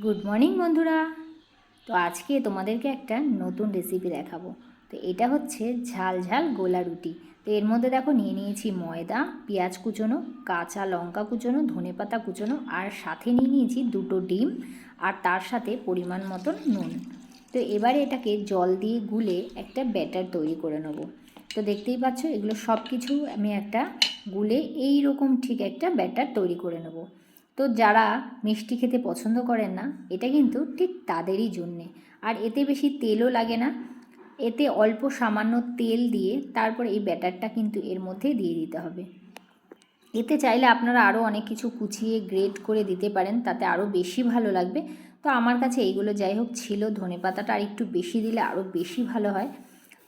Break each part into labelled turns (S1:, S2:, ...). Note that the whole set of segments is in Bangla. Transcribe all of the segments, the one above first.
S1: গুড মর্নিং বন্ধুরা। তো আজকে তোমাদেরকে একটা নতুন রেসিপি দেখাবো। তো এটা হচ্ছে ঝাল ঝাল গোলা রুটি। তো এর মধ্যে দেখো নিয়ে নিয়েছি ময়দা, পেঁয়াজ কুচোনো, কাঁচা লঙ্কা কুচোনো, ধনেপাতা কুচোনো, আর সাথে নিয়ে নিয়েছি দুটো ডিম, আর তার সাথে পরিমাণ মতন নুন। তো এবারে এটাকে জল দিয়ে গুলে একটা ব্যাটার তৈরি করে নেব। তো দেখতেই পাচ্ছ এগুলো সব কিছু আমি একটা গুলে এই রকম ঠিক একটা ব্যাটার তৈরি করে নেব। তো যারা মিষ্টি খেতে পছন্দ করেন না, এটা কিন্তু ঠিক তাদেরই জন্যে। আর এতে বেশি তেলও লাগে না, এতে অল্প সামান্য তেল দিয়ে তারপর এই ব্যাটারটা কিন্তু এর মধ্যে দিয়ে দিতে হবে। এতে চাইলে আপনারা আরও অনেক কিছু কুচিয়ে গ্রেট করে দিতে পারেন, তাতে আরও বেশি ভালো লাগবে। তো আমার কাছে এইগুলো যাই হোক ছিল, ধনেপাতাটা আর একটু বেশি দিলে আরও বেশি ভালো হয়।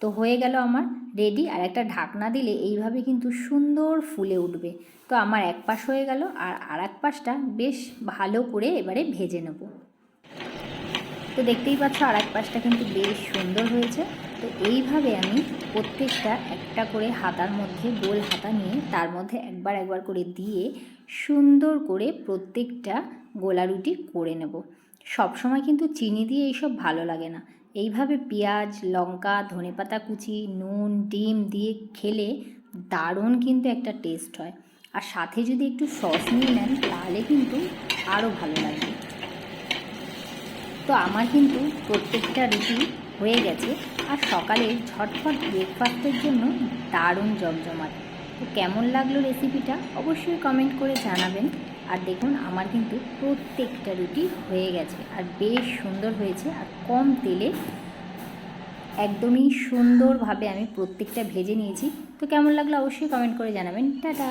S1: তো হয়ে গেল আমার রেডি। আর একটা ঢাকনা দিলে এইভাবে কিন্তু সুন্দর ফুলে উঠবে। তো আমার এক পাশ হয়ে গেল, আর আরেক পাশটা বেশ ভালো করে এবারে ভেজে নেব। তো দেখতেই পাচ্ছ আরেক পাশটা কিন্তু বেশ সুন্দর হয়েছে। তো এইভাবে আমি প্রত্যেকটা একটা করে হাতার মধ্যে গোল হাতা নিয়ে তার মধ্যে একবার একবার করে দিয়ে সুন্দর করে প্রত্যেকটা গোলা রুটি করে নেব। সবসময় কিন্তু চিনি দিয়ে এইসব ভালো লাগে না, এইভাবে পেঁয়াজ লঙ্কা ধনেপাতা কুচি নুন ডিম দিয়ে খেলে দারুণ কিন্তু একটা টেস্ট হয়। আর সাথে যদি একটু সস নিয়ে নেন তাহলে কিন্তু আরও ভালো লাগবে। তো আমার কিন্তু প্রত্যেকটা রুটি হয়ে গেছে, আর সকালে ঝটফট ব্রেকফাস্টের জন্য দারুণ জমজমাট। তো কেমন লাগলো রেসিপিটা অবশ্যই কমেন্ট করে জানাবেন। আর দেখুন আমার কিন্তু প্রত্যেকটা রুটি হয়ে গেছে, আর বেশ সুন্দর হয়েছে, আর কম তেলে একদমই সুন্দরভাবে আমি প্রত্যেকটা ভেজে নিয়েছি। তো কেমন লাগলো অবশ্যই কমেন্ট করে জানাবেন। টাটা।